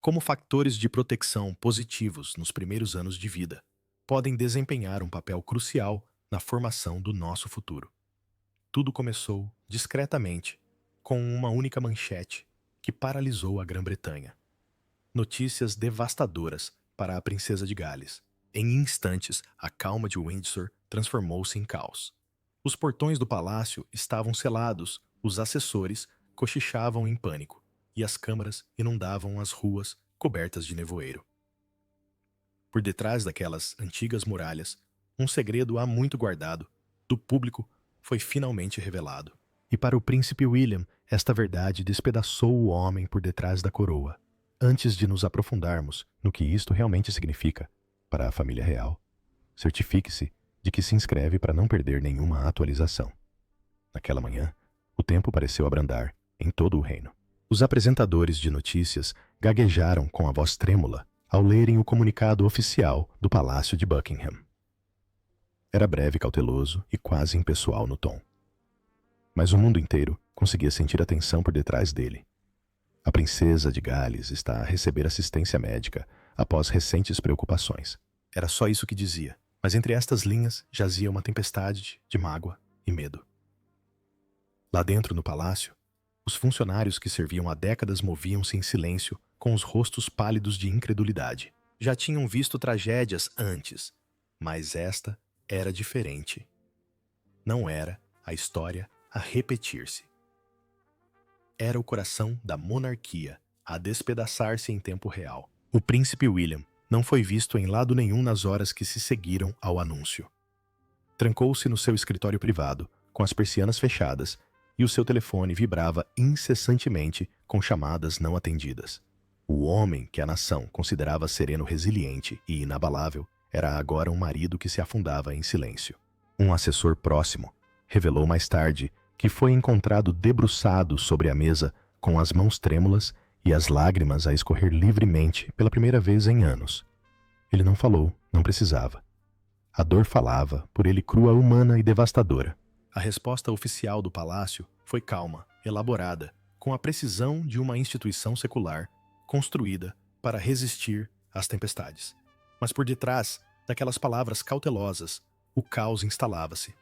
Como fatores de proteção positivos nos primeiros anos de vida podem desempenhar um papel crucial na formação do nosso futuro. Tudo começou discretamente com uma única manchete que paralisou a Grã-Bretanha. Notícias devastadoras para a princesa de Gales. Em instantes, a calma de Windsor transformou-se em caos. Os portões do palácio estavam selados, os assessores cochichavam em pânico, e as câmaras inundavam as ruas cobertas de nevoeiro. Por detrás daquelas antigas muralhas, um segredo há muito guardado, do público, foi finalmente revelado. E para o príncipe William, esta verdade despedaçou o homem por detrás da coroa. Antes de nos aprofundarmos no que isto realmente significa para a família real, certifique-se de que se inscreve para não perder nenhuma atualização. Naquela manhã, o tempo pareceu abrandar em todo o reino. Os apresentadores de notícias gaguejaram com a voz trêmula ao lerem o comunicado oficial do Palácio de Buckingham. Era breve, cauteloso e quase impessoal no tom. Mas o mundo inteiro conseguia sentir a tensão por detrás dele. A princesa de Gales está a receber assistência médica após recentes preocupações. Era só isso que dizia, mas entre estas linhas jazia uma tempestade de mágoa e medo. Lá dentro, no palácio, os funcionários que serviam há décadas moviam-se em silêncio, com os rostos pálidos de incredulidade. Já tinham visto tragédias antes, mas esta era diferente. Não era a história a repetir-se. Era o coração da monarquia a despedaçar-se em tempo real. O príncipe William não foi visto em lado nenhum nas horas que se seguiram ao anúncio. Trancou-se no seu escritório privado, com as persianas fechadas, e o seu telefone vibrava incessantemente com chamadas não atendidas. O homem que a nação considerava sereno, resiliente e inabalável era agora um marido que se afundava em silêncio. Um assessor próximo revelou mais tarde que foi encontrado debruçado sobre a mesa com as mãos trêmulas e as lágrimas a escorrer livremente pela primeira vez em anos. Ele não falou, não precisava. A dor falava, por ele crua, humana e devastadora. A resposta oficial do palácio foi calma, elaborada, com a precisão de uma instituição secular construída para resistir às tempestades. Mas por detrás daquelas palavras cautelosas, o caos instalava-se.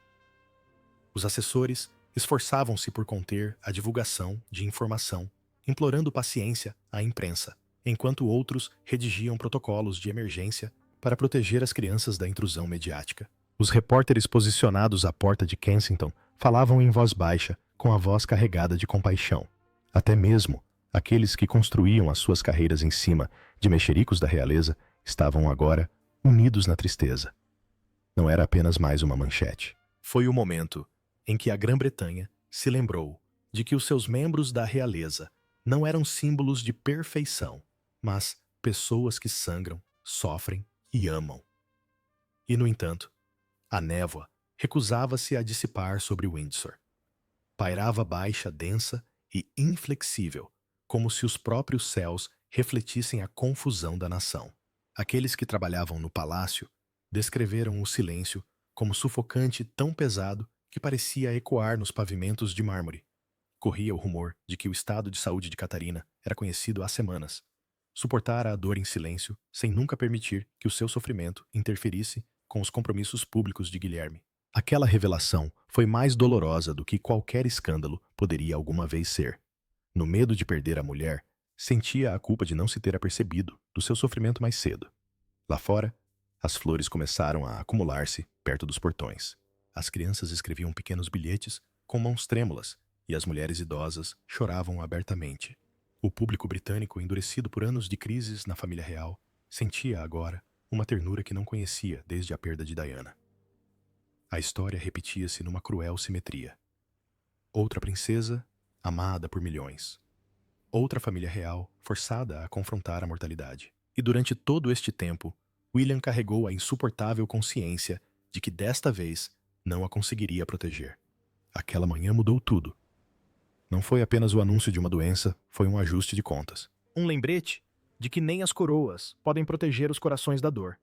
Os assessores esforçavam-se por conter a divulgação de informação, implorando paciência à imprensa, enquanto outros redigiam protocolos de emergência para proteger as crianças da intrusão mediática. Os repórteres posicionados à porta de Kensington falavam em voz baixa, com a voz carregada de compaixão. Até mesmo aqueles que construíam as suas carreiras em cima de mexericos da realeza estavam agora unidos na tristeza. Não era apenas mais uma manchete. Foi o momento em que a Grã-Bretanha se lembrou de que os seus membros da realeza não eram símbolos de perfeição, mas pessoas que sangram, sofrem e amam. E, no entanto, a névoa recusava-se a dissipar sobre Windsor. Pairava baixa, densa e inflexível, como se os próprios céus refletissem a confusão da nação. Aqueles que trabalhavam no palácio descreveram o silêncio como sufocante, tão pesado que parecia ecoar nos pavimentos de mármore. Corria o rumor de que o estado de saúde de Catarina era conhecido há semanas. Suportara a dor em silêncio, sem nunca permitir que o seu sofrimento interferisse com os compromissos públicos de Guilherme. Aquela revelação foi mais dolorosa do que qualquer escândalo poderia alguma vez ser. No medo de perder a mulher, sentia a culpa de não se ter apercebido do seu sofrimento mais cedo. Lá fora, as flores começaram a acumular-se perto dos portões. As crianças escreviam pequenos bilhetes com mãos trêmulas e as mulheres idosas choravam abertamente. O público britânico, endurecido por anos de crises na família real, sentia agora uma ternura que não conhecia desde a perda de Diana. A história repetia-se numa cruel simetria. Outra princesa, amada por milhões. Outra família real, forçada a confrontar a mortalidade. E durante todo este tempo, William carregou a insuportável consciência de que desta vez não a conseguiria proteger. Aquela manhã mudou tudo. Não foi apenas o anúncio de uma doença, foi um ajuste de contas. Um lembrete de que nem as coroas podem proteger os corações da dor.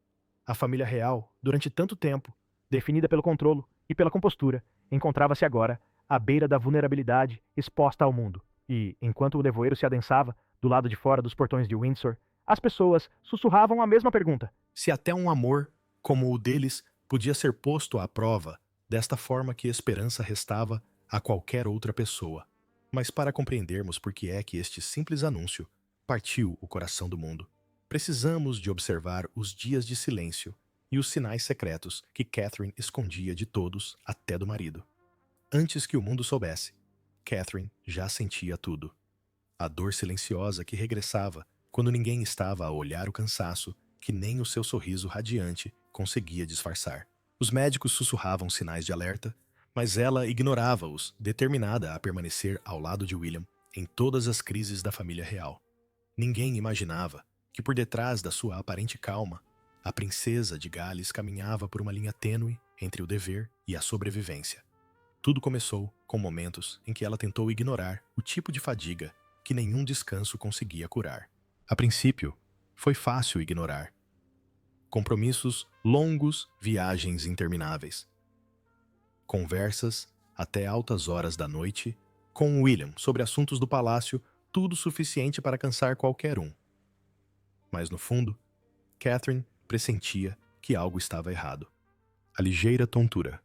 A família real, durante tanto tempo, definida pelo controle e pela compostura, encontrava-se agora à beira da vulnerabilidade exposta ao mundo. E, enquanto o nevoeiro se adensava, Do lado de fora dos portões de Windsor, as pessoas sussurravam a mesma pergunta. Se até um amor como o deles podia ser posto à prova, desta forma que esperança restava a qualquer outra pessoa. Mas para compreendermos por que é que este simples anúncio partiu o coração do mundo, precisamos de observar os dias de silêncio e os sinais secretos que Catherine escondia de todos, até do marido. Antes que o mundo soubesse, Catherine já sentia tudo. A dor silenciosa que regressava quando ninguém estava a olhar o cansaço que nem o seu sorriso radiante conseguia disfarçar. Os médicos sussurravam sinais de alerta, mas ela ignorava-os, determinada a permanecer ao lado de William em todas as crises da família real. Ninguém imaginava que por detrás da sua aparente calma, a princesa de Gales caminhava por uma linha tênue entre o dever e a sobrevivência. Tudo começou com momentos em que ela tentou ignorar o tipo de fadiga que nenhum descanso conseguia curar. A princípio, foi fácil ignorar. Compromissos longos, viagens intermináveis. Conversas até altas horas da noite com William sobre assuntos do palácio, tudo suficiente para cansar qualquer um. Mas no fundo, Catherine pressentia que algo estava errado. A ligeira tontura,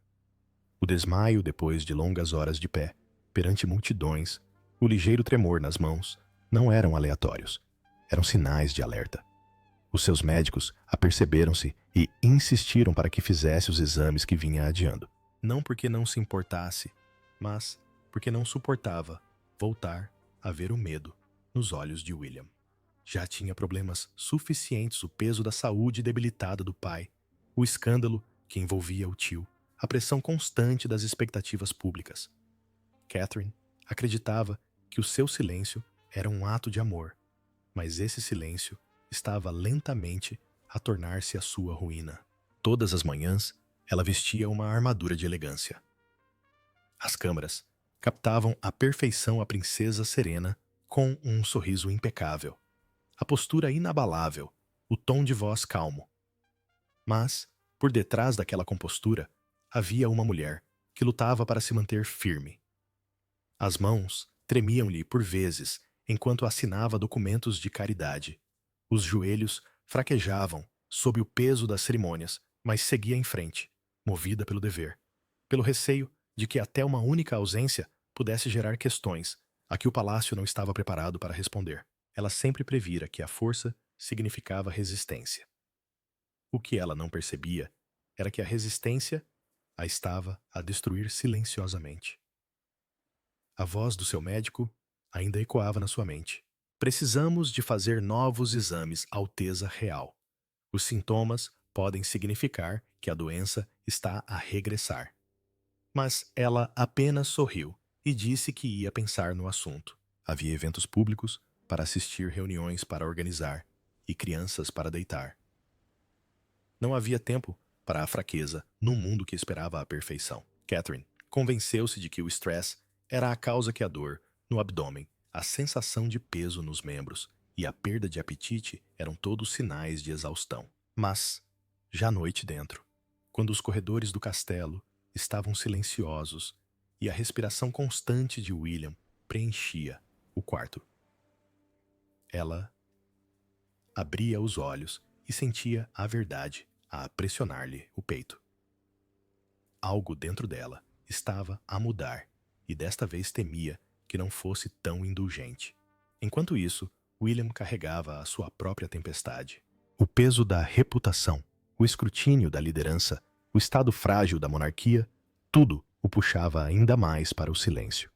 o desmaio depois de longas horas de pé, perante multidões, o ligeiro tremor nas mãos, não eram aleatórios, eram sinais de alerta. Os seus médicos aperceberam-se e insistiram para que fizesse os exames que vinha adiando. Não porque não se importasse, mas porque não suportava voltar a ver o medo nos olhos de William. Já tinha problemas suficientes, o peso da saúde debilitada do pai, o escândalo que envolvia o tio, a pressão constante das expectativas públicas. Catherine acreditava que o seu silêncio era um ato de amor, mas esse silêncio estava lentamente a tornar-se a sua ruína. Todas as manhãs, ela vestia uma armadura de elegância. As câmaras captavam à perfeição a princesa serena com um sorriso impecável, a postura inabalável, o tom de voz calmo. Mas, por detrás daquela compostura, havia uma mulher que lutava para se manter firme. As mãos tremiam-lhe por vezes enquanto assinava documentos de caridade. Os joelhos fraquejavam sob o peso das cerimônias, mas seguia em frente, movida pelo dever, pelo receio de que até uma única ausência pudesse gerar questões a que o palácio não estava preparado para responder. Ela sempre previra que a força significava resistência. O que ela não percebia era que a resistência a estava a destruir silenciosamente. A voz do seu médico ainda ecoava na sua mente. Precisamos de fazer novos exames Alteza Real. Os sintomas podem significar que a doença está a regressar. Mas ela apenas sorriu e disse que ia pensar no assunto. Havia eventos públicos para assistir, reuniões para organizar e crianças para deitar. Não havia tempo para a fraqueza num mundo que esperava a perfeição. Catherine convenceu-se de que o stress era a causa que a dor no abdômen, a sensação de peso nos membros e a perda de apetite eram todos sinais de exaustão. Mas, já à noite dentro, quando os corredores do castelo estavam silenciosos e a respiração constante de William preenchia o quarto, ela abria os olhos e sentia a verdade a pressionar-lhe o peito. Algo dentro dela estava a mudar e desta vez temia que não fosse tão indulgente. Enquanto isso, William carregava a sua própria tempestade. O peso da reputação, o escrutínio da liderança, o estado frágil da monarquia, tudo o puxava ainda mais para o silêncio.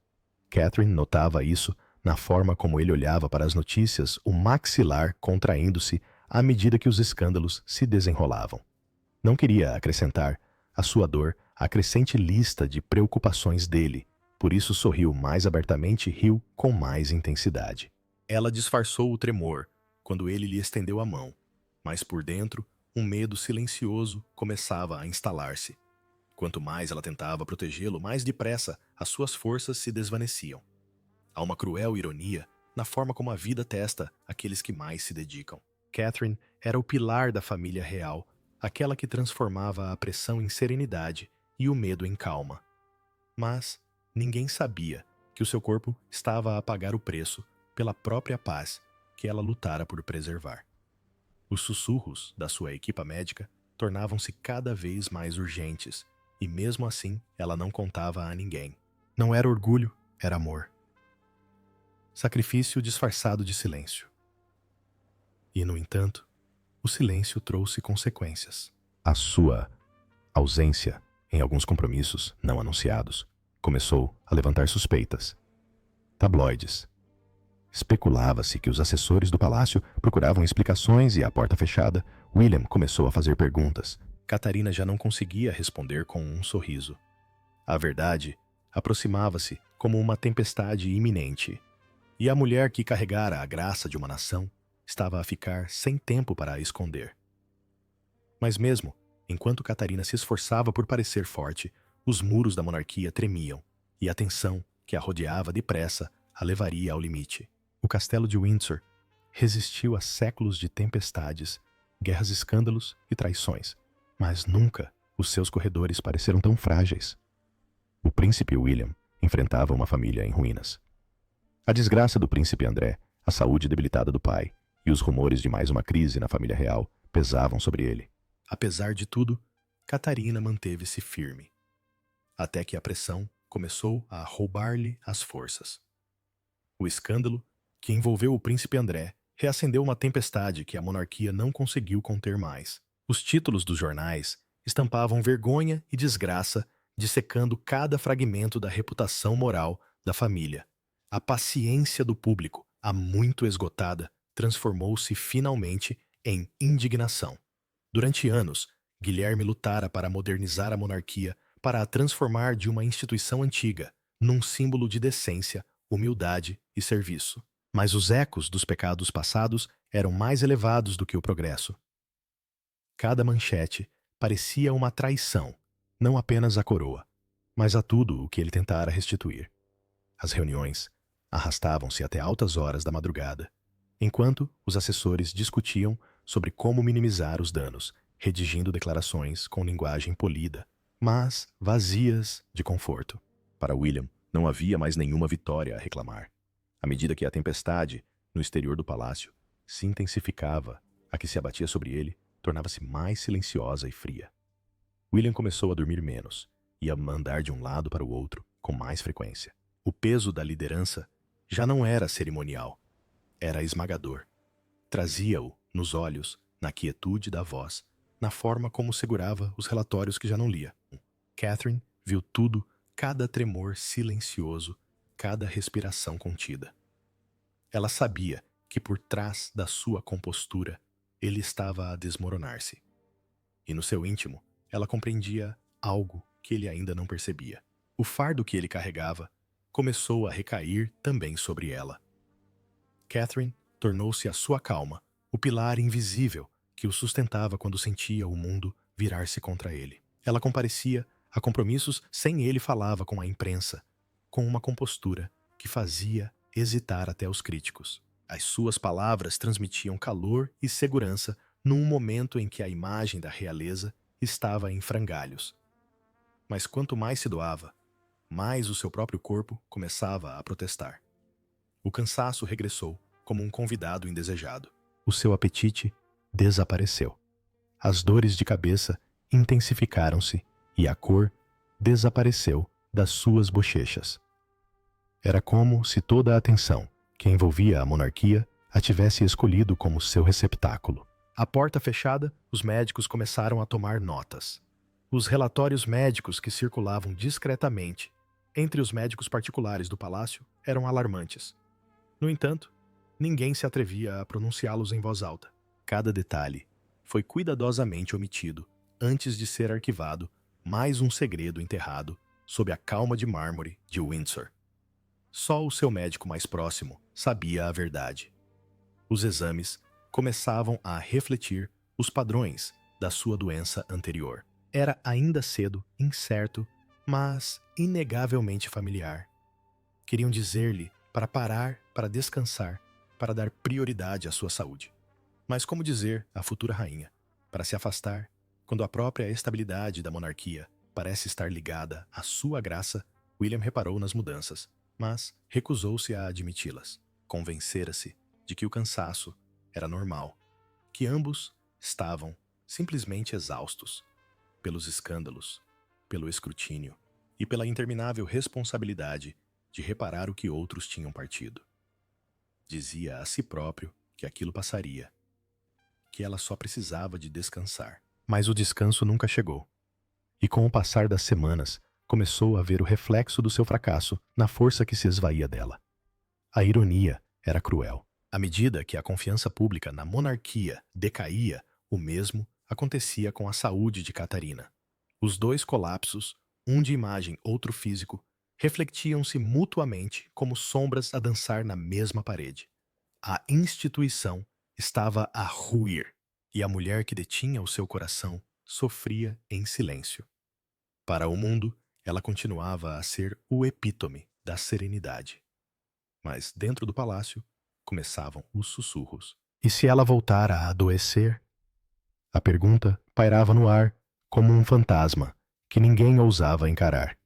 Catherine notava isso na forma como ele olhava para as notícias, o maxilar contraindo-se à medida que os escândalos se desenrolavam. Não queria acrescentar à sua dor a crescente lista de preocupações dele, por isso sorriu mais abertamente e riu com mais intensidade. Ela disfarçou o tremor quando ele lhe estendeu a mão, mas por dentro um medo silencioso começava a instalar-se. Quanto mais ela tentava protegê-lo, mais depressa as suas forças se desvaneciam. Há uma cruel ironia na forma como a vida testa aqueles que mais se dedicam. Catherine era o pilar da família real, aquela que transformava a pressão em serenidade e o medo em calma. Mas ninguém sabia que o seu corpo estava a pagar o preço pela própria paz que ela lutara por preservar. Os sussurros da sua equipa médica tornavam-se cada vez mais urgentes, e mesmo assim ela não contava a ninguém. Não era orgulho, era amor. Sacrifício disfarçado de silêncio. E, no entanto, o silêncio trouxe consequências. A sua ausência em alguns compromissos não anunciados começou a levantar suspeitas. Tabloides. Especulava-se que os assessores do palácio procuravam explicações e, à porta fechada, William começou a fazer perguntas. Catarina já não conseguia responder com um sorriso. A verdade aproximava-se como uma tempestade iminente, e a mulher que carregara a graça de uma nação estava a ficar sem tempo para a esconder. Mas mesmo enquanto Catarina se esforçava por parecer forte, os muros da monarquia tremiam, e a tensão que a rodeava depressa a levaria ao limite. O castelo de Windsor resistiu a séculos de tempestades, guerras, escândalos e traições, mas nunca os seus corredores pareceram tão frágeis. O príncipe William enfrentava uma família em ruínas. A desgraça do príncipe André, a saúde debilitada do pai e os rumores de mais uma crise na família real pesavam sobre ele. Apesar de tudo, Catarina manteve-se firme, até que a pressão começou a roubar-lhe as forças. O escândalo que envolveu o príncipe André reacendeu uma tempestade que a monarquia não conseguiu conter mais. Os títulos dos jornais estampavam vergonha e desgraça, dissecando cada fragmento da reputação moral da família. A paciência do público, há muito esgotada, transformou-se finalmente em indignação. Durante anos, Guilherme lutara para modernizar a monarquia, para a transformar de uma instituição antiga num símbolo de decência, humildade e serviço. Mas os ecos dos pecados passados eram mais elevados do que o progresso. Cada manchete parecia uma traição, não apenas à coroa, mas a tudo o que ele tentara restituir. As reuniões arrastavam-se até altas horas da madrugada, enquanto os assessores discutiam sobre como minimizar os danos, redigindo declarações com linguagem polida, mas vazias de conforto. Para William, não havia mais nenhuma vitória a reclamar. À medida que a tempestade, no exterior do palácio, se intensificava, a que se abatia sobre ele tornava-se mais silenciosa e fria. William começou a dormir menos e a andar de um lado para o outro com mais frequência. O peso da liderança já não era cerimonial, era esmagador. Trazia-o nos olhos, na quietude da voz, na forma como segurava os relatórios que já não lia. Catherine viu tudo, cada tremor silencioso, cada respiração contida. Ela sabia que por trás da sua compostura ele estava a desmoronar-se. E no seu íntimo, ela compreendia algo que ele ainda não percebia. O fardo que ele carregava começou a recair também sobre ela. Catherine tornou-se a sua calma, o pilar invisível que o sustentava quando sentia o mundo virar-se contra ele. Ela comparecia a compromissos sem ele falava com a imprensa, com uma compostura que fazia hesitar até os críticos. As suas palavras transmitiam calor e segurança num momento em que a imagem da realeza estava em frangalhos. Mas quanto mais se doava, mais o seu próprio corpo começava a protestar. O cansaço regressou como um convidado indesejado. O seu apetite desapareceu. As dores de cabeça intensificaram-se e a cor desapareceu das suas bochechas. Era como se toda a atenção que envolvia a monarquia a tivesse escolhido como seu receptáculo. À porta fechada, os médicos começaram a tomar notas. Os relatórios médicos que circulavam discretamente entre os médicos particulares do palácio eram alarmantes. No entanto, ninguém se atrevia a pronunciá-los em voz alta. Cada detalhe foi cuidadosamente omitido antes de ser arquivado, mais um segredo enterrado sob a calma de mármore de Windsor. Só o seu médico mais próximo sabia a verdade. Os exames começavam a refletir os padrões da sua doença anterior. Era ainda cedo, incerto, mas inegavelmente familiar. Queriam dizer-lhe para parar, para descansar, para dar prioridade à sua saúde. Mas como dizer à futura rainha, para se afastar, quando a própria estabilidade da monarquia parece estar ligada à sua graça? William reparou nas mudanças, mas recusou-se a admiti-las. Convencera-se de que o cansaço era normal, que ambos estavam simplesmente exaustos pelos escândalos, pelo escrutínio e pela interminável responsabilidade de reparar o que outros tinham partido. Dizia a si próprio que aquilo passaria, que ela só precisava de descansar. Mas o descanso nunca chegou. E com o passar das semanas, começou a ver o reflexo do seu fracasso na força que se esvaía dela. A ironia era cruel. À medida que a confiança pública na monarquia decaía, o mesmo acontecia com a saúde de Catarina. Os dois colapsos, um de imagem, outro físico, refletiam-se mutuamente como sombras a dançar na mesma parede. A instituição estava a ruir, e a mulher que detinha o seu coração sofria em silêncio. Para o mundo, ela continuava a ser o epítome da serenidade. Mas dentro do palácio, começavam os sussurros. E se ela voltar a adoecer? A pergunta pairava no ar como um fantasma que ninguém ousava encarar.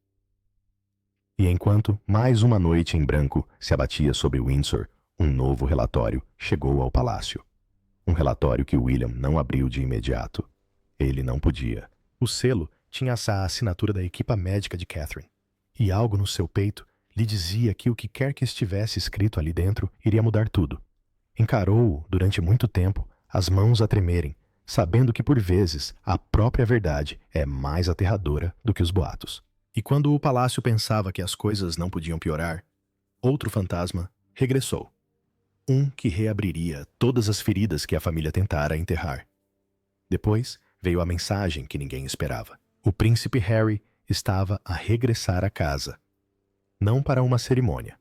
E enquanto mais uma noite em branco se abatia sobre Windsor, um novo relatório chegou ao palácio. Um relatório que William não abriu de imediato. Ele não podia. O selo tinha a assinatura da equipa médica de Catherine. E algo no seu peito lhe dizia que o que quer que estivesse escrito ali dentro iria mudar tudo. Encarou-o durante muito tempo, as mãos a tremerem, sabendo que por vezes a própria verdade é mais aterradora do que os boatos. E quando o palácio pensava que as coisas não podiam piorar, outro fantasma regressou. Um que reabriria todas as feridas que a família tentara enterrar. Depois veio a mensagem que ninguém esperava. O príncipe Harry estava a regressar à casa. Não para uma cerimônia,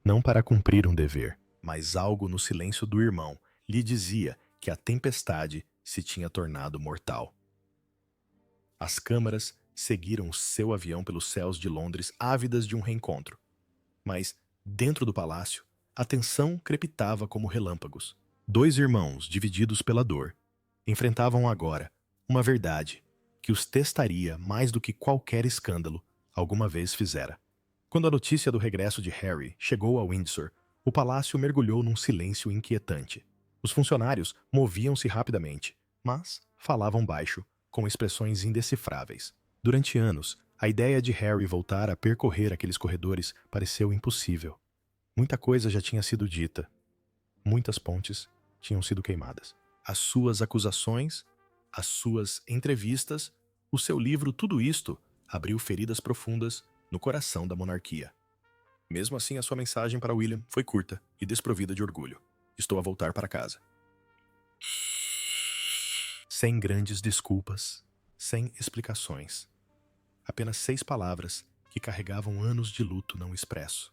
não para cumprir um dever, mas algo no silêncio do irmão lhe dizia que a tempestade se tinha tornado mortal. As câmaras seguiram seu avião pelos céus de Londres ávidas de um reencontro. Mas, dentro do palácio, a tensão crepitava como relâmpagos. Dois irmãos, divididos pela dor, enfrentavam agora uma verdade que os testaria mais do que qualquer escândalo alguma vez fizera. Quando a notícia do regresso de Harry chegou a Windsor, o palácio mergulhou num silêncio inquietante. Os funcionários moviam-se rapidamente, mas falavam baixo, com expressões indecifráveis. Durante anos, a ideia de Harry voltar a percorrer aqueles corredores pareceu impossível. Muita coisa já tinha sido dita. Muitas pontes tinham sido queimadas. As suas acusações, as suas entrevistas, o seu livro, tudo isto abriu feridas profundas no coração da monarquia. Mesmo assim, a sua mensagem para William foi curta e desprovida de orgulho. Estou a voltar para casa. Sem grandes desculpas, sem explicações. Apenas 6 palavras que carregavam anos de luto não expresso.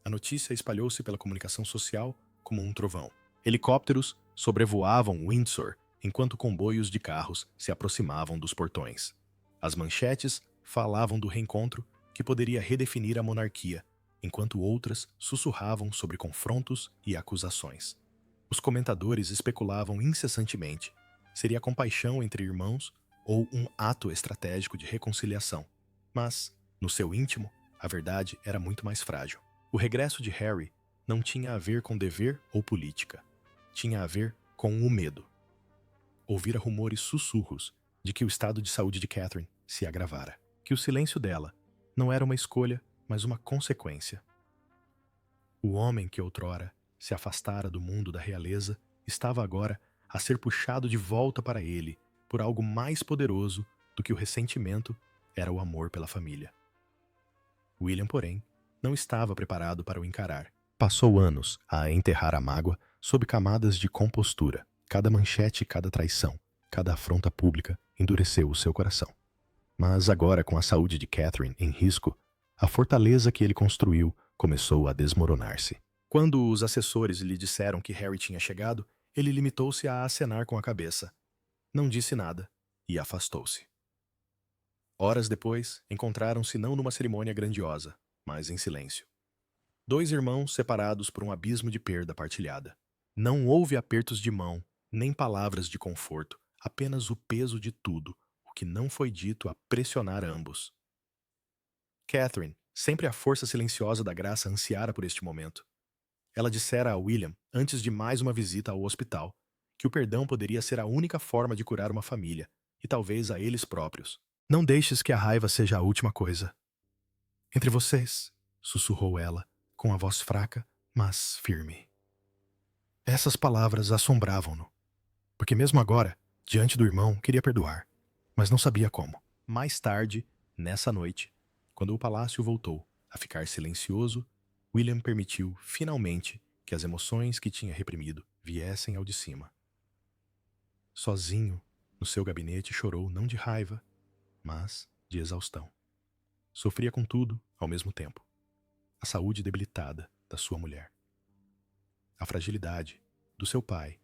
A notícia espalhou-se pela comunicação social como um trovão. Helicópteros sobrevoavam Windsor enquanto comboios de carros se aproximavam dos portões. As manchetes falavam do reencontro que poderia redefinir a monarquia, enquanto outras sussurravam sobre confrontos e acusações. Os comentadores especulavam incessantemente. Seria compaixão entre irmãos ou um ato estratégico de reconciliação. Mas, no seu íntimo, a verdade era muito mais frágil. O regresso de Harry não tinha a ver com dever ou política. Tinha a ver com o medo. Ouvira rumores sussurros de que o estado de saúde de Catherine se agravara. Que o silêncio dela não era uma escolha, mas uma consequência. O homem que outrora se afastara do mundo da realeza estava agora a ser puxado de volta para ele por algo mais poderoso do que o ressentimento era o amor pela família. William, porém, não estava preparado para o encarar. Passou anos a enterrar a mágoa sob camadas de compostura. Cada manchete, cada traição, cada afronta pública endureceu o seu coração. Mas agora, com a saúde de Catherine em risco, a fortaleza que ele construiu começou a desmoronar-se. Quando os assessores lhe disseram que Harry tinha chegado, ele limitou-se a acenar com a cabeça. Não disse nada e afastou-se. Horas depois, encontraram-se não numa cerimônia grandiosa, mas em silêncio. 2 irmãos separados por um abismo de perda partilhada. Não houve apertos de mão, nem palavras de conforto, apenas o peso de tudo, o que não foi dito a pressionar ambos. Catherine, sempre a força silenciosa da graça, ansiara por este momento. Ela dissera a William, antes de mais uma visita ao hospital, que o perdão poderia ser a única forma de curar uma família, e talvez a eles próprios. Não deixes que a raiva seja a última coisa. Entre vocês, sussurrou ela, com a voz fraca, mas firme. Essas palavras assombravam-no, porque mesmo agora, diante do irmão, queria perdoar, mas não sabia como. Mais tarde, nessa noite, quando o palácio voltou a ficar silencioso, William permitiu, finalmente, que as emoções que tinha reprimido viessem ao de cima. Sozinho, no seu gabinete, chorou não de raiva, mas de exaustão. Sofria com tudo ao mesmo tempo. A saúde debilitada da sua mulher, a fragilidade do seu pai,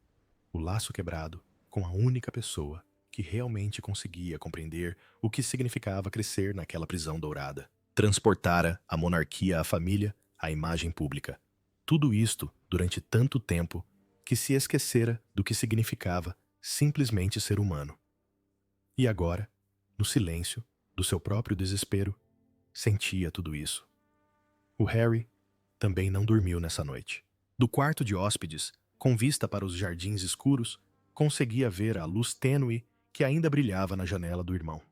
o laço quebrado com a única pessoa que realmente conseguia compreender o que significava crescer naquela prisão dourada. Transportara a monarquia à família, à imagem pública. Tudo isto durante tanto tempo que se esquecera do que significava simplesmente ser humano. E agora, no silêncio do seu próprio desespero, sentia tudo isso. O Harry também não dormiu nessa noite. Do quarto de hóspedes, com vista para os jardins escuros, conseguia ver a luz tênue que ainda brilhava na janela do irmão.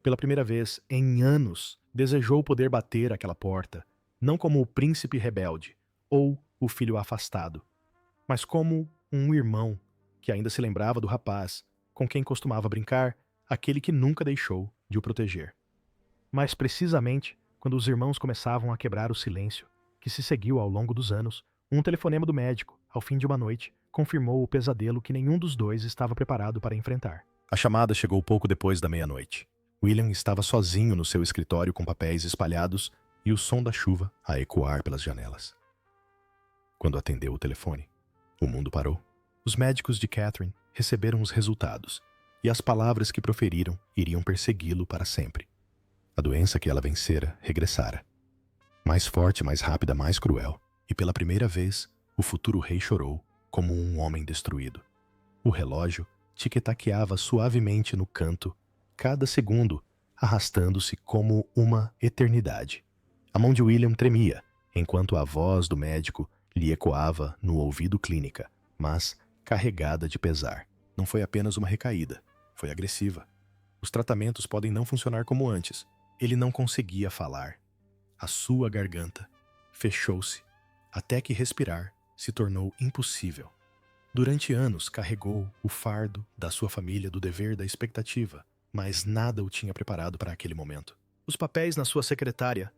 Pela primeira vez em anos, desejou poder bater aquela porta, não como o príncipe rebelde ou o filho afastado, mas como um irmão que ainda se lembrava do rapaz com quem costumava brincar, aquele que nunca deixou de o proteger. Mas precisamente quando os irmãos começavam a quebrar o silêncio, que se seguiu ao longo dos anos, um telefonema do médico, ao fim de uma noite, confirmou o pesadelo que nenhum dos dois estava preparado para enfrentar. A chamada chegou pouco depois da meia-noite. William estava sozinho no seu escritório com papéis espalhados e o som da chuva a ecoar pelas janelas. Quando atendeu o telefone, o mundo parou. Os médicos de Catherine receberam os resultados e as palavras que proferiram iriam persegui-lo para sempre. A doença que ela vencera regressara. Mais forte, mais rápida, mais cruel. E pela primeira vez, o futuro rei chorou como um homem destruído. O relógio tiquetaqueava suavemente no canto, cada segundo arrastando-se como uma eternidade. A mão de William tremia, enquanto a voz do médico lhe ecoava no ouvido clínica, mas carregada de pesar. Não foi apenas uma recaída, foi agressiva. Os tratamentos podem não funcionar como antes. Ele não conseguia falar. A sua garganta fechou-se, até que respirar se tornou impossível. Durante anos carregou o fardo da sua família, do dever, da expectativa, mas nada o tinha preparado para aquele momento. Os papéis na sua secretária,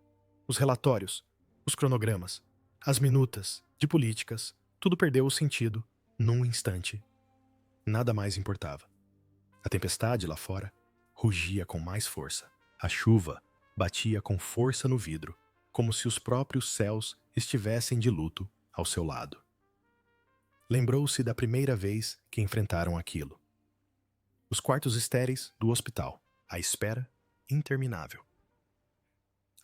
os relatórios, os cronogramas, as minutas de políticas, tudo perdeu o sentido num instante. Nada mais importava. A tempestade lá fora rugia com mais força. A chuva batia com força no vidro, como se os próprios céus estivessem de luto ao seu lado. Lembrou-se da primeira vez que enfrentaram aquilo. Os quartos estéreis do hospital, a espera interminável.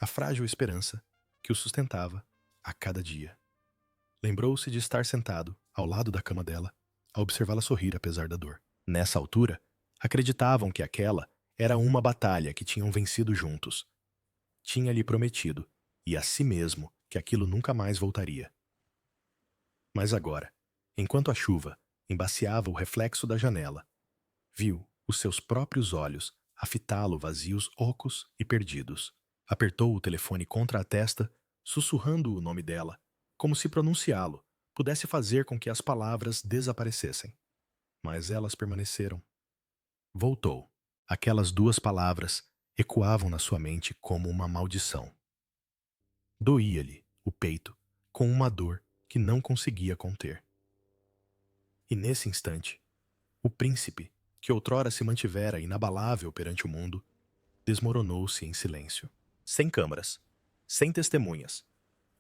A frágil esperança que o sustentava a cada dia. Lembrou-se de estar sentado ao lado da cama dela, a observá-la sorrir apesar da dor. Nessa altura, acreditavam que aquela era uma batalha que tinham vencido juntos. Tinha-lhe prometido, e a si mesmo, que aquilo nunca mais voltaria. Mas agora, enquanto a chuva embaciava o reflexo da janela, viu os seus próprios olhos a fitá-lo vazios, ocos e perdidos. Apertou o telefone contra a testa, sussurrando o nome dela, como se pronunciá-lo pudesse fazer com que as palavras desaparecessem. Mas elas permaneceram. Voltou. Aquelas duas palavras ecoavam na sua mente como uma maldição. Doía-lhe o peito com uma dor que não conseguia conter. E nesse instante, o príncipe, que outrora se mantivera inabalável perante o mundo, desmoronou-se em silêncio. Sem câmaras, sem testemunhas.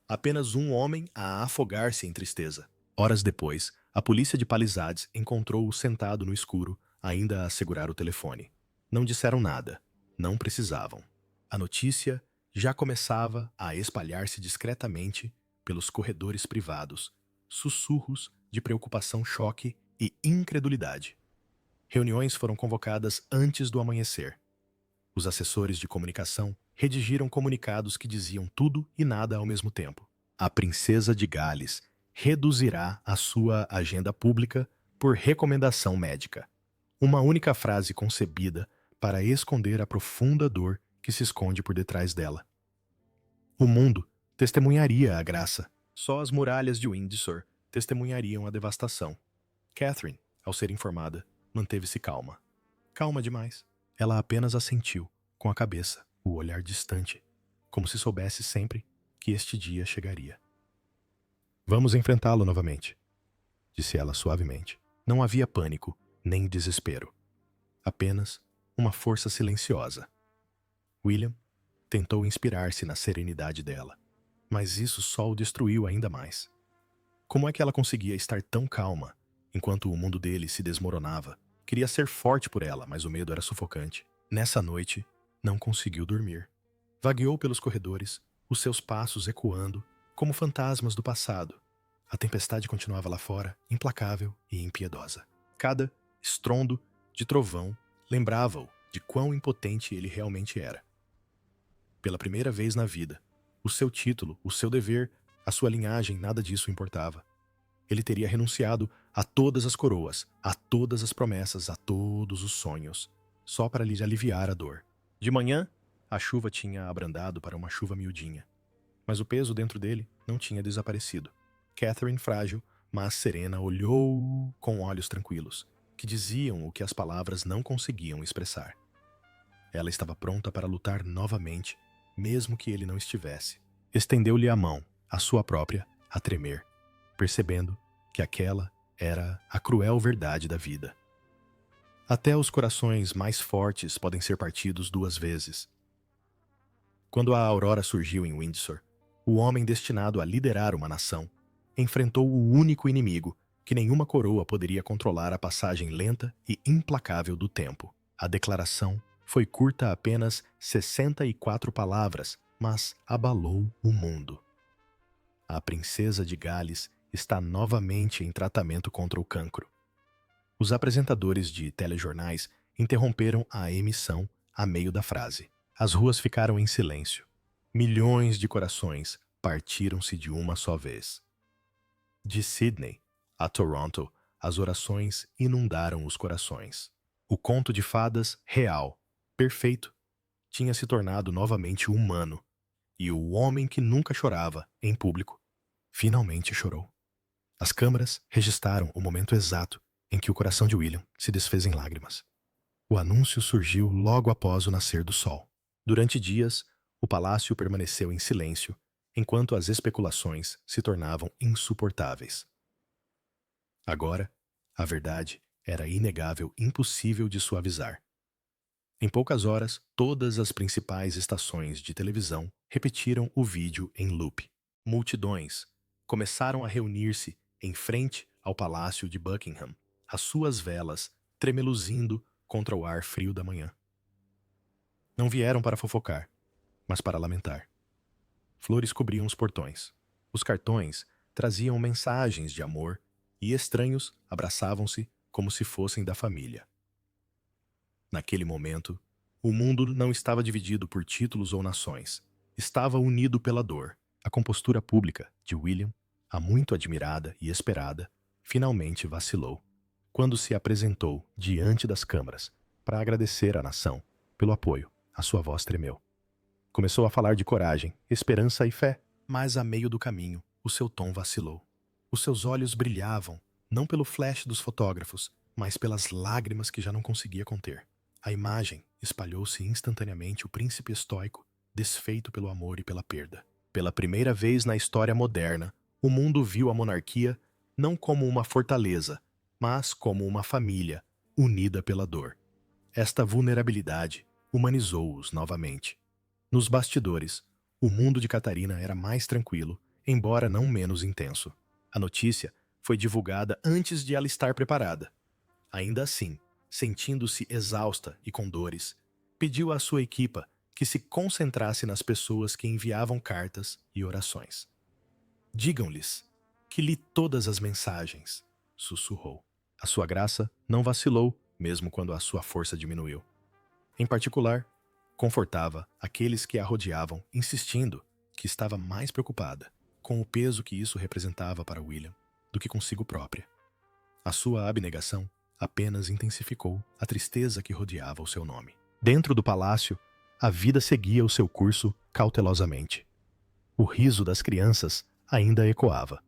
Apenas um homem a afogar-se em tristeza. Horas depois, a polícia de Palisades encontrou-o sentado no escuro, ainda a segurar o telefone. Não disseram nada. Não precisavam. A notícia já começava a espalhar-se discretamente pelos corredores privados, sussurros de preocupação, choque e incredulidade. Reuniões foram convocadas antes do amanhecer. Os assessores de comunicação redigiram comunicados que diziam tudo e nada ao mesmo tempo. A princesa de Gales reduzirá a sua agenda pública por recomendação médica. Uma única frase concebida para esconder a profunda dor que se esconde por detrás dela. O mundo testemunharia a graça. Só as muralhas de Windsor testemunhariam a devastação. Catherine, ao ser informada, manteve-se calma. Calma demais. Ela apenas assentiu, com a cabeça, o olhar distante, como se soubesse sempre que este dia chegaria. Vamos enfrentá-lo novamente, disse ela suavemente. Não havia pânico, nem desespero. Apenas uma força silenciosa. William tentou inspirar-se na serenidade dela, mas isso só o destruiu ainda mais. Como é que ela conseguia estar tão calma, enquanto o mundo dele se desmoronava? Queria ser forte por ela, mas o medo era sufocante. Nessa noite, não conseguiu dormir. Vagueou pelos corredores, os seus passos ecoando, como fantasmas do passado. A tempestade continuava lá fora, implacável e impiedosa. Cada estrondo de trovão lembrava-o de quão impotente ele realmente era. Pela primeira vez na vida, o seu título, o seu dever, a sua linhagem, nada disso importava. Ele teria renunciado a todas as coroas, a todas as promessas, a todos os sonhos, só para lhe aliviar a dor. De manhã, a chuva tinha abrandado para uma chuva miudinha, mas o peso dentro dele não tinha desaparecido. Catherine, frágil, mas serena, olhou com olhos tranquilos, que diziam o que as palavras não conseguiam expressar. Ela estava pronta para lutar novamente, mesmo que ele não estivesse. Estendeu-lhe a mão, a sua própria, a tremer, percebendo que aquela era a cruel verdade da vida. Até os corações mais fortes podem ser partidos 2 vezes. Quando a aurora surgiu em Windsor, o homem destinado a liderar uma nação enfrentou o único inimigo que nenhuma coroa poderia controlar a passagem lenta e implacável do tempo. A declaração foi curta, apenas 64 palavras, mas abalou o mundo. A princesa de Gales está novamente em tratamento contra o cancro. Os apresentadores de telejornais interromperam a emissão a meio da frase. As ruas ficaram em silêncio. Milhões de corações partiram-se de uma só vez. De Sydney a Toronto, as orações inundaram os corações. O conto de fadas real, perfeito, tinha se tornado novamente humano, e o homem que nunca chorava em público finalmente chorou. As câmaras registraram o momento exato em que o coração de William se desfez em lágrimas. O anúncio surgiu logo após o nascer do sol. Durante dias, o palácio permaneceu em silêncio, enquanto as especulações se tornavam insuportáveis. Agora, a verdade era inegável, impossível de suavizar. Em poucas horas, todas as principais estações de televisão repetiram o vídeo em loop. Multidões começaram a reunir-se em frente ao Palácio de Buckingham, as suas velas tremeluzindo contra o ar frio da manhã. Não vieram para fofocar, mas para lamentar. Flores cobriam os portões. Os cartões traziam mensagens de amor e estranhos abraçavam-se como se fossem da família. Naquele momento, o mundo não estava dividido por títulos ou nações. Estava unido pela dor. A compostura pública de William, a muito admirada e esperada, finalmente vacilou. Quando se apresentou diante das câmaras para agradecer à nação pelo apoio, a sua voz tremeu. Começou a falar de coragem, esperança e fé, mas a meio do caminho, o seu tom vacilou. Os seus olhos brilhavam, não pelo flash dos fotógrafos, mas pelas lágrimas que já não conseguia conter. A imagem espalhou-se instantaneamente, o príncipe estoico, desfeito pelo amor e pela perda. Pela primeira vez na história moderna, o mundo viu a monarquia não como uma fortaleza, mas como uma família, unida pela dor. Esta vulnerabilidade humanizou-os novamente. Nos bastidores, o mundo de Catarina era mais tranquilo, embora não menos intenso. A notícia foi divulgada antes de ela estar preparada. Ainda assim, sentindo-se exausta e com dores, pediu à sua equipa que se concentrasse nas pessoas que enviavam cartas e orações. Digam-lhes que li todas as mensagens, sussurrou. A sua graça não vacilou, mesmo quando a sua força diminuiu. Em particular, confortava aqueles que a rodeavam, insistindo que estava mais preocupada com o peso que isso representava para William do que consigo própria. A sua abnegação apenas intensificou a tristeza que rodeava o seu nome. Dentro do palácio, a vida seguia o seu curso cautelosamente. O riso das crianças ainda ecoava.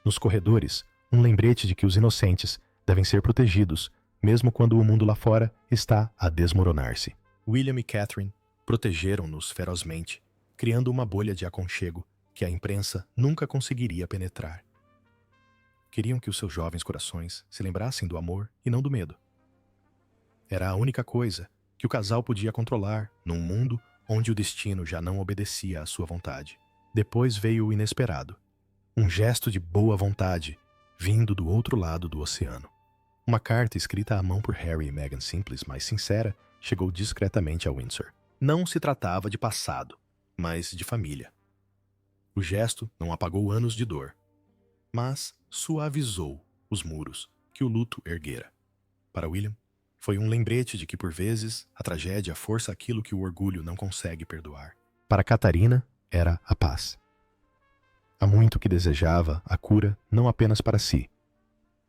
Nos corredores, um lembrete de que os inocentes devem ser protegidos, mesmo quando o mundo lá fora está a desmoronar-se. William e Catherine protegeram-nos ferozmente, criando uma bolha de aconchego que a imprensa nunca conseguiria penetrar. Queriam que os seus jovens corações se lembrassem do amor e não do medo. Era a única coisa que o casal podia controlar num mundo onde o destino já não obedecia à sua vontade. Depois veio o inesperado. Um gesto de boa vontade, vindo do outro lado do oceano. Uma carta escrita à mão por Harry e Meghan simples, mas sincera, chegou discretamente a Windsor. Não se tratava de passado, mas de família. O gesto não apagou anos de dor, mas suavizou os muros que o luto erguera. Para William, foi um lembrete de que, por vezes, a tragédia força aquilo que o orgulho não consegue perdoar. Para Catarina, era a paz. Há muito que desejava a cura não apenas para si,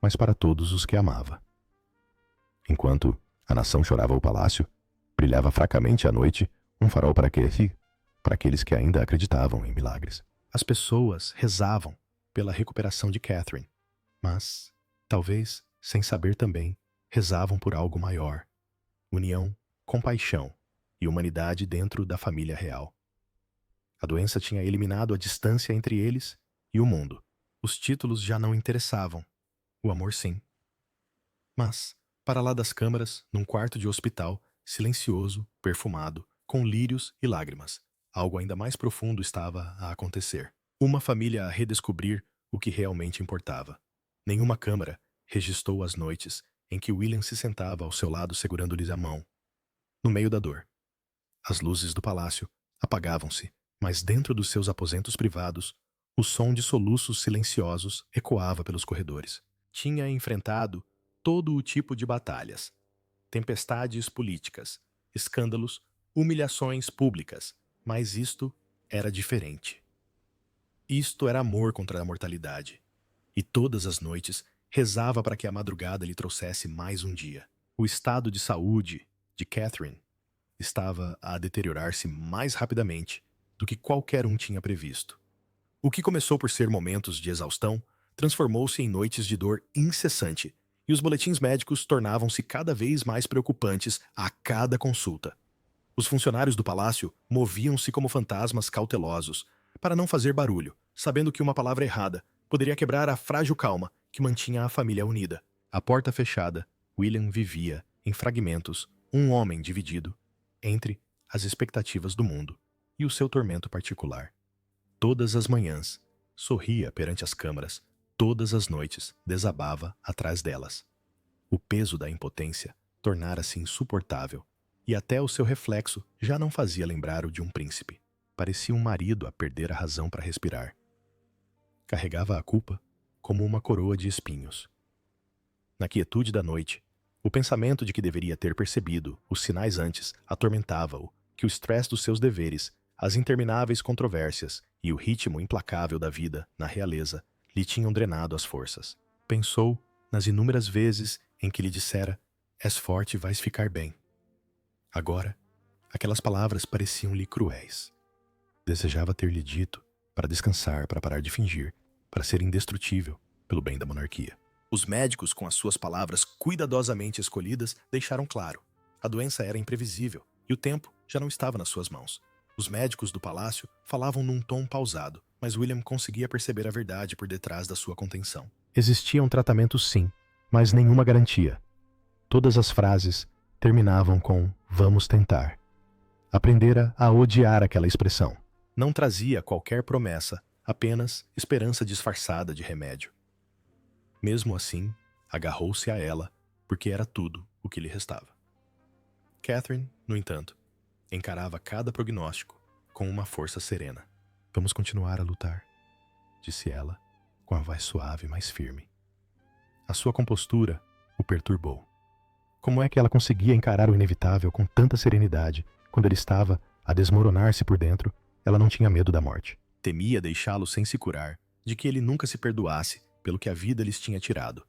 mas para todos os que amava. Enquanto a nação chorava o palácio, brilhava fracamente à noite um farol para aqueles que ainda acreditavam em milagres. As pessoas rezavam pela recuperação de Catherine, mas, talvez, sem saber também, rezavam por algo maior: união, compaixão e humanidade dentro da família real. A doença tinha eliminado a distância entre eles e o mundo. Os títulos já não interessavam, o amor sim. Mas, para lá das câmaras, num quarto de hospital, silencioso, perfumado, com lírios e lágrimas, algo ainda mais profundo estava a acontecer. Uma família a redescobrir o que realmente importava. Nenhuma câmara registrou as noites em que William se sentava ao seu lado segurando-lhes a mão, no meio da dor. As luzes do palácio apagavam-se, mas dentro dos seus aposentos privados, o som de soluços silenciosos ecoava pelos corredores. Tinha enfrentado todo o tipo de batalhas, tempestades políticas, escândalos, humilhações públicas, mas isto era diferente. Isto era amor contra a mortalidade. E todas as noites rezava para que a madrugada lhe trouxesse mais um dia. O estado de saúde de Catherine estava a deteriorar-se mais rapidamente do que qualquer um tinha previsto. O que começou por ser momentos de exaustão transformou-se em noites de dor incessante, e os boletins médicos tornavam-se cada vez mais preocupantes a cada consulta. Os funcionários do palácio moviam-se como fantasmas cautelosos, para não fazer barulho, sabendo que uma palavra errada poderia quebrar a frágil calma que mantinha a família unida. A porta fechada, William vivia, em fragmentos, um homem dividido entre as expectativas do mundo e o seu tormento particular. Todas as manhãs, sorria perante as câmaras, todas as noites, desabava atrás delas. O peso da impotência tornara-se insuportável, e até o seu reflexo já não fazia lembrar o de um príncipe. Parecia um marido a perder a razão para respirar. Carregava a culpa como uma coroa de espinhos. Na quietude da noite, o pensamento de que deveria ter percebido os sinais antes atormentava-o, que o estresse dos seus deveres, as intermináveis controvérsias e o ritmo implacável da vida na realeza lhe tinham drenado as forças. Pensou nas inúmeras vezes em que lhe dissera: "És forte e vais ficar bem." Agora, aquelas palavras pareciam-lhe cruéis. Desejava ter-lhe dito para descansar, para parar de fingir, para ser indestrutível pelo bem da monarquia. Os médicos, com as suas palavras cuidadosamente escolhidas, deixaram claro: a doença era imprevisível e o tempo já não estava nas suas mãos. Os médicos do palácio falavam num tom pausado, mas William conseguia perceber a verdade por detrás da sua contenção. Existiam tratamentos sim, mas nenhuma garantia. Todas as frases terminavam com "vamos tentar." Aprendera a odiar aquela expressão. Não trazia qualquer promessa, apenas esperança disfarçada de remédio. Mesmo assim, agarrou-se a ela, porque era tudo o que lhe restava. Catherine, no entanto, encarava cada prognóstico com uma força serena. "Vamos continuar a lutar", disse ela, com a voz suave, mas firme. A sua compostura o perturbou. Como é que ela conseguia encarar o inevitável com tanta serenidade, quando ele estava a desmoronar-se por dentro? Ela não tinha medo da morte. Temia deixá-lo sem se curar de que ele nunca se perdoasse pelo que a vida lhes tinha tirado.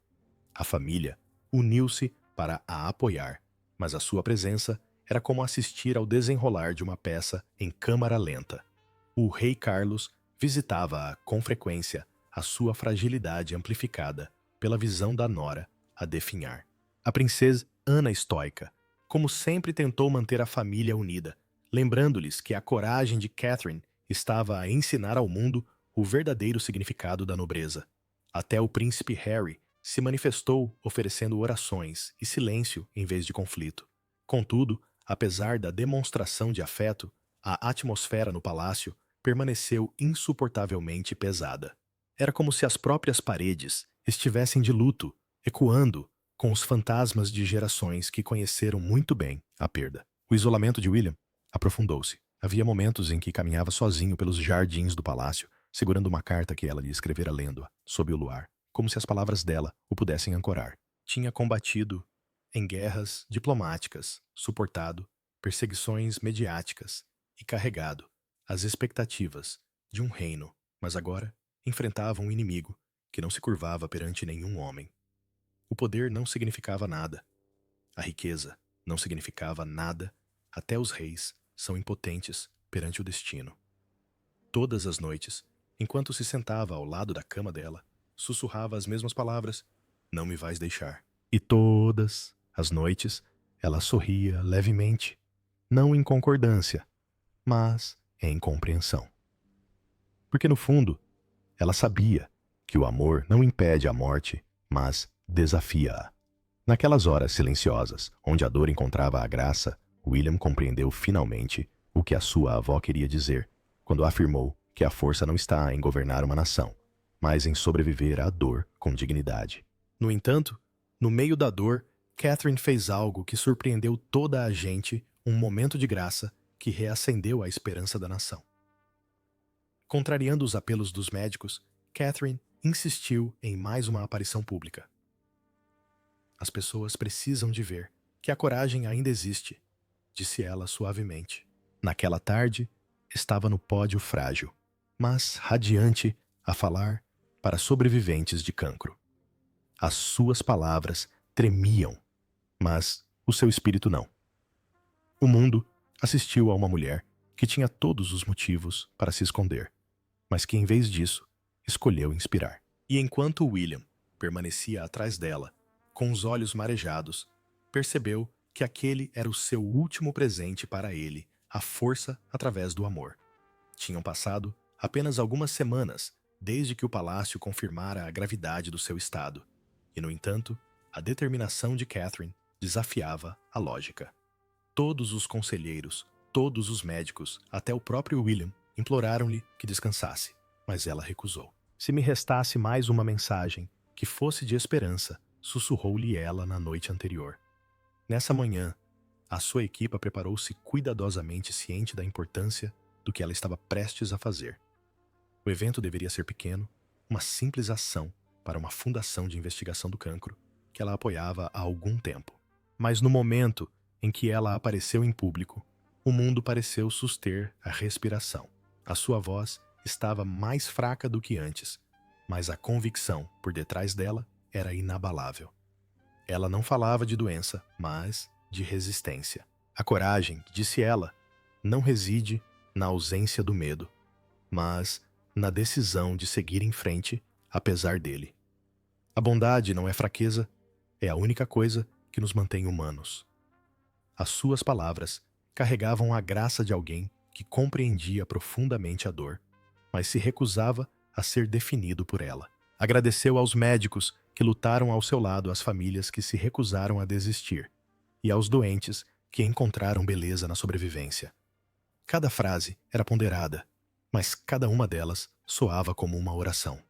A família uniu-se para a apoiar, mas a sua presença era como assistir ao desenrolar de uma peça em câmara lenta. O rei Carlos visitava-a com frequência, a sua fragilidade amplificada pela visão da nora a definhar. A princesa Ana Estoica, como sempre, tentou manter a família unida, lembrando-lhes que a coragem de Catherine estava a ensinar ao mundo o verdadeiro significado da nobreza. Até o príncipe Harry se manifestou oferecendo orações e silêncio em vez de conflito. Contudo, apesar da demonstração de afeto, a atmosfera no palácio permaneceu insuportavelmente pesada. Era como se as próprias paredes estivessem de luto, ecoando com os fantasmas de gerações que conheceram muito bem a perda. O isolamento de William aprofundou-se. Havia momentos em que caminhava sozinho pelos jardins do palácio, segurando uma carta que ela lhe escrevera lendo-a, sob o luar, como se as palavras dela o pudessem ancorar. Tinha combatido em guerras diplomáticas, suportado perseguições mediáticas e carregado as expectativas de um reino, mas agora enfrentava um inimigo que não se curvava perante nenhum homem. O poder não significava nada. A riqueza não significava nada. Até os reis são impotentes perante o destino. Todas as noites, enquanto se sentava ao lado da cama dela, sussurrava as mesmas palavras: "Não me vais deixar." E todas as noites, ela sorria levemente, não em concordância, mas em compreensão. Porque no fundo, ela sabia que o amor não impede a morte, mas desafia-a. Naquelas horas silenciosas, onde a dor encontrava a graça, William compreendeu finalmente o que a sua avó queria dizer, quando afirmou que a força não está em governar uma nação, mas em sobreviver à dor com dignidade. No entanto, no meio da dor, Catherine fez algo que surpreendeu toda a gente, um momento de graça que reacendeu a esperança da nação. Contrariando os apelos dos médicos, Catherine insistiu em mais uma aparição pública. "As pessoas precisam de ver que a coragem ainda existe", disse ela suavemente. Naquela tarde, estava no pódio frágil, mas radiante, a falar para sobreviventes de cancro. As suas palavras tremiam, mas o seu espírito não. O mundo assistiu a uma mulher que tinha todos os motivos para se esconder, mas que, em vez disso, escolheu inspirar. E enquanto William permanecia atrás dela, com os olhos marejados, percebeu que aquele era o seu último presente para ele, a força através do amor. Tinham passado apenas algumas semanas desde que o palácio confirmara a gravidade do seu estado, e, no entanto, a determinação de Catherine desafiava a lógica. Todos os conselheiros, todos os médicos, até o próprio William, imploraram-lhe que descansasse, mas ela recusou. "Se me restasse mais uma mensagem, que fosse de esperança", sussurrou-lhe ela na noite anterior. Nessa manhã, a sua equipa preparou-se cuidadosamente, ciente da importância do que ela estava prestes a fazer. O evento deveria ser pequeno, uma simples ação para uma fundação de investigação do cancro que ela apoiava há algum tempo. Mas no momento em que ela apareceu em público, o mundo pareceu suster a respiração. A sua voz estava mais fraca do que antes, mas a convicção por detrás dela era inabalável. Ela não falava de doença, mas de resistência. A coragem, disse ela, não reside na ausência do medo, mas na decisão de seguir em frente, apesar dele. A bondade não é fraqueza, é a única coisa que nos mantém humanos. As suas palavras carregavam a graça de alguém que compreendia profundamente a dor, mas se recusava a ser definido por ela. Agradeceu aos médicos que lutaram ao seu lado, às famílias que se recusaram a desistir, e aos doentes que encontraram beleza na sobrevivência. Cada frase era ponderada, mas cada uma delas soava como uma oração.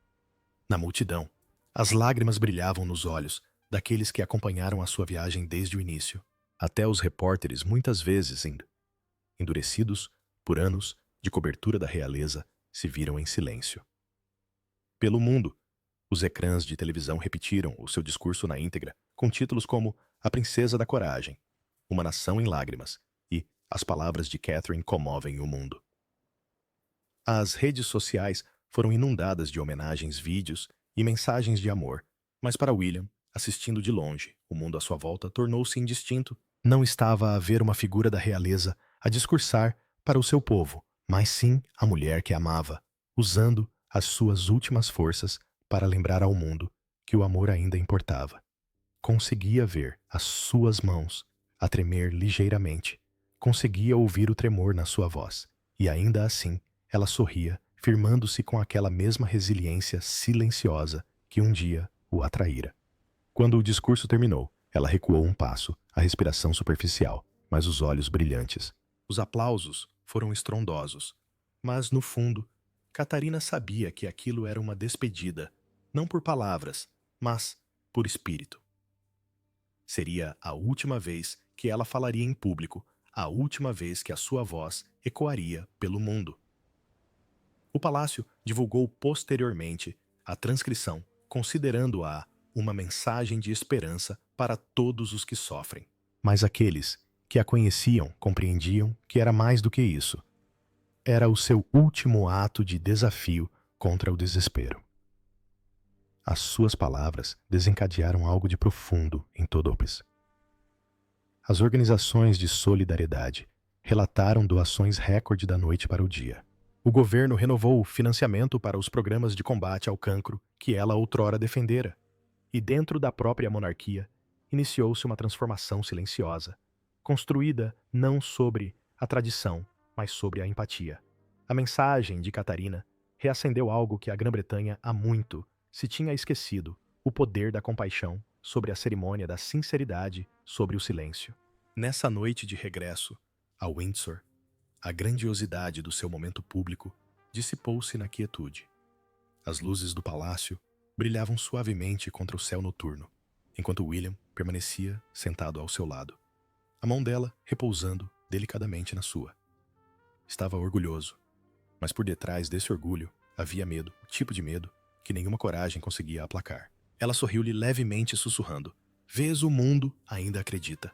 Na multidão, as lágrimas brilhavam nos olhos daqueles que acompanharam a sua viagem desde o início. Até os repórteres, muitas vezes endurecidos por anos de cobertura da realeza, se viram em silêncio. Pelo mundo, os ecrãs de televisão repetiram o seu discurso na íntegra, com títulos como A Princesa da Coragem, Uma Nação em Lágrimas e As Palavras de Catherine Comovem o Mundo. As redes sociais foram inundadas de homenagens, vídeos e mensagens de amor, mas para William, assistindo de longe, o mundo à sua volta tornou-se indistinto. Não estava a ver uma figura da realeza a discursar para o seu povo, mas sim a mulher que amava, usando as suas últimas forças para lembrar ao mundo que o amor ainda importava. Conseguia ver as suas mãos a tremer ligeiramente, conseguia ouvir o tremor na sua voz, e ainda assim ela sorria, firmando-se com aquela mesma resiliência silenciosa que um dia o atraíra. Quando o discurso terminou, ela recuou um passo, a respiração superficial, mas os olhos brilhantes. Os aplausos foram estrondosos, mas no fundo, Catarina sabia que aquilo era uma despedida, não por palavras, mas por espírito. Seria a última vez que ela falaria em público, a última vez que a sua voz ecoaria pelo mundo. O palácio divulgou posteriormente a transcrição, considerando-a uma mensagem de esperança para todos os que sofrem. Mas aqueles que a conheciam compreendiam que era mais do que isso. Era o seu último ato de desafio contra o desespero. As suas palavras desencadearam algo de profundo em Todopes. As organizações de solidariedade relataram doações recorde da noite para o dia. O governo renovou o financiamento para os programas de combate ao cancro que ela outrora defendera. E dentro da própria monarquia, iniciou-se uma transformação silenciosa, construída não sobre a tradição, mas sobre a empatia. A mensagem de Catarina reacendeu algo que a Grã-Bretanha há muito se tinha esquecido: o poder da compaixão sobre a cerimônia da sinceridade, sobre o silêncio. Nessa noite de regresso a Windsor, a grandiosidade do seu momento público dissipou-se na quietude. As luzes do palácio brilhavam suavemente contra o céu noturno, enquanto William permanecia sentado ao seu lado, a mão dela repousando delicadamente na sua. Estava orgulhoso, mas por detrás desse orgulho havia medo, o tipo de medo que nenhuma coragem conseguia aplacar. Ela sorriu-lhe levemente, sussurrando: "Vês, o mundo ainda acredita."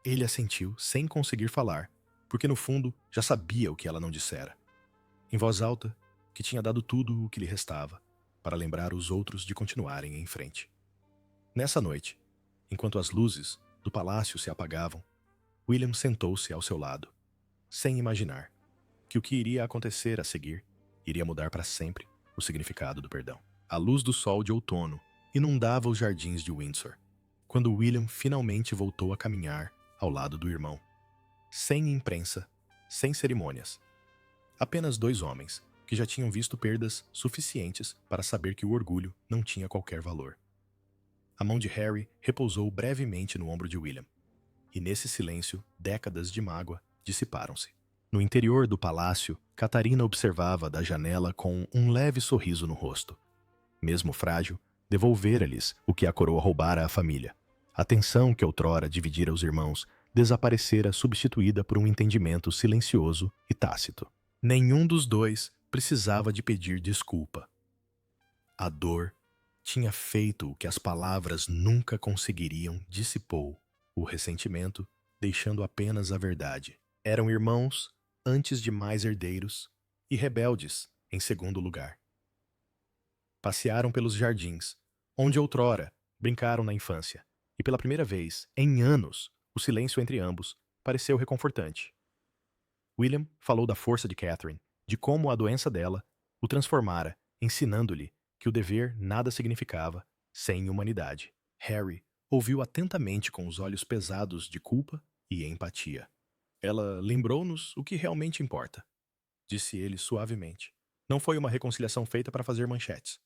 Ele assentiu sem conseguir falar, porque no fundo já sabia o que ela não dissera. Em voz alta, que tinha dado tudo o que lhe restava, para lembrar os outros de continuarem em frente. Nessa noite, enquanto as luzes do palácio se apagavam, William sentou-se ao seu lado, sem imaginar que o que iria acontecer a seguir iria mudar para sempre o significado do perdão. A luz do sol de outono inundava os jardins de Windsor, quando William finalmente voltou a caminhar ao lado do irmão. Sem imprensa, sem cerimônias. Apenas dois homens que já tinham visto perdas suficientes para saber que o orgulho não tinha qualquer valor. A mão de Harry repousou brevemente no ombro de William, e nesse silêncio, décadas de mágoa dissiparam-se. No interior do palácio, Catarina observava da janela com um leve sorriso no rosto. Mesmo frágil, devolvera-lhes o que a coroa roubara à família. A tensão que outrora dividira os irmãos desaparecera, substituída por um entendimento silencioso e tácito. Nenhum dos dois precisava de pedir desculpa. A dor tinha feito o que as palavras nunca conseguiriam, dissipou o ressentimento, deixando apenas a verdade. Eram irmãos antes de mais herdeiros e rebeldes em segundo lugar. Passearam pelos jardins, onde outrora brincaram na infância, e pela primeira vez, em anos, o silêncio entre ambos pareceu reconfortante. William falou da força de Catherine, de como a doença dela o transformara, ensinando-lhe que o dever nada significava sem humanidade. Harry ouviu atentamente com os olhos pesados de culpa e empatia. Ela lembrou-nos o que realmente importa, disse ele suavemente. Não foi uma reconciliação feita para fazer manchetes.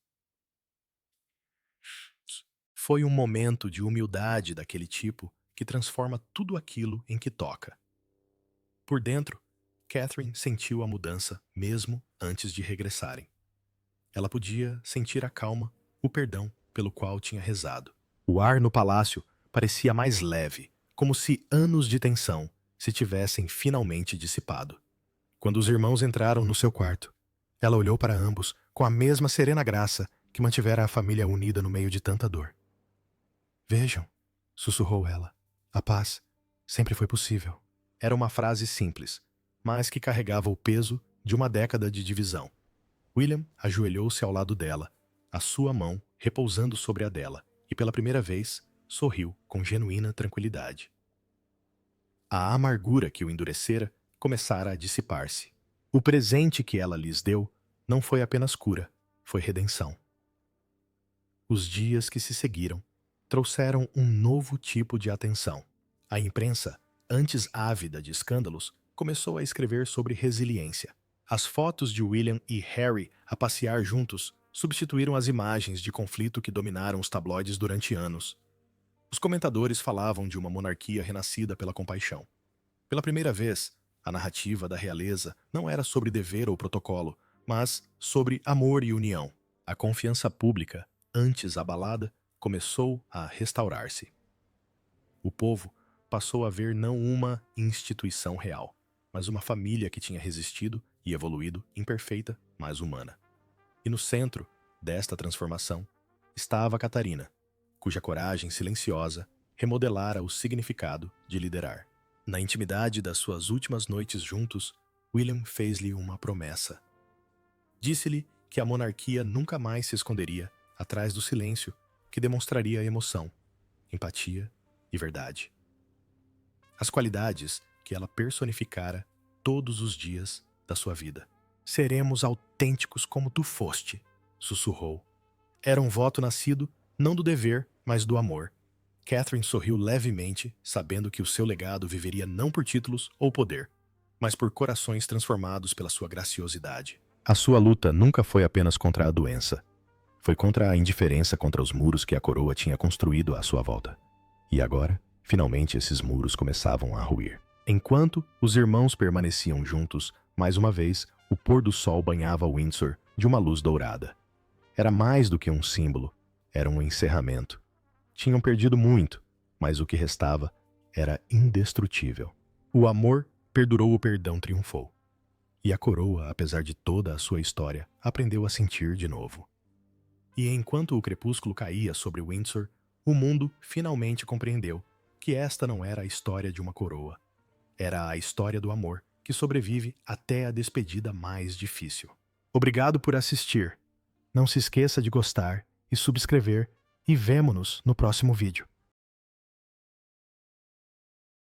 Foi um momento de humildade daquele tipo que transforma tudo aquilo em que toca. Por dentro, Catherine sentiu a mudança mesmo antes de regressarem. Ela podia sentir a calma, o perdão pelo qual tinha rezado. O ar no palácio parecia mais leve, como se anos de tensão se tivessem finalmente dissipado. Quando os irmãos entraram no seu quarto, ela olhou para ambos com a mesma serena graça que mantivera a família unida no meio de tanta dor. "Vejam", sussurrou ela, "a paz sempre foi possível." Era uma frase simples, mas que carregava o peso de uma década de divisão. William ajoelhou-se ao lado dela, a sua mão repousando sobre a dela, e pela primeira vez sorriu com genuína tranquilidade. A amargura que o endurecera começara a dissipar-se. O presente que ela lhes deu não foi apenas cura, foi redenção. Os dias que se seguiram trouxeram um novo tipo de atenção. A imprensa, antes ávida de escândalos, começou a escrever sobre resiliência. As fotos de William e Harry a passear juntos substituíram as imagens de conflito que dominaram os tabloides durante anos. Os comentadores falavam de uma monarquia renascida pela compaixão. Pela primeira vez, a narrativa da realeza não era sobre dever ou protocolo, mas sobre amor e união. A confiança pública, antes abalada, começou a restaurar-se. O povo passou a ver não uma instituição real, mas uma família que tinha resistido e evoluído, imperfeita, mas humana. E no centro desta transformação estava Catarina, cuja coragem silenciosa remodelara o significado de liderar. Na intimidade das suas últimas noites juntos, William fez-lhe uma promessa. Disse-lhe que a monarquia nunca mais se esconderia atrás do silêncio que demonstraria emoção, empatia e verdade. As qualidades que ela personificara todos os dias da sua vida. Seremos autênticos como tu foste, sussurrou. Era um voto nascido não do dever, mas do amor. Catherine sorriu levemente, sabendo que o seu legado viveria não por títulos ou poder, mas por corações transformados pela sua graciosidade. A sua luta nunca foi apenas contra a doença. Foi contra a indiferença contra os muros que a coroa tinha construído à sua volta. E agora, finalmente esses muros começavam a ruir. Enquanto os irmãos permaneciam juntos, mais uma vez, o pôr do sol banhava Windsor de uma luz dourada. Era mais do que um símbolo, era um encerramento. Tinham perdido muito, mas o que restava era indestrutível. O amor perdurou, o perdão triunfou. E a coroa, apesar de toda a sua história, aprendeu a sentir de novo. E enquanto o crepúsculo caía sobre Windsor, o mundo finalmente compreendeu que esta não era a história de uma coroa. Era a história do amor, que sobrevive até a despedida mais difícil. Obrigado por assistir. Não se esqueça de gostar e subscrever, e vemo-nos no próximo vídeo.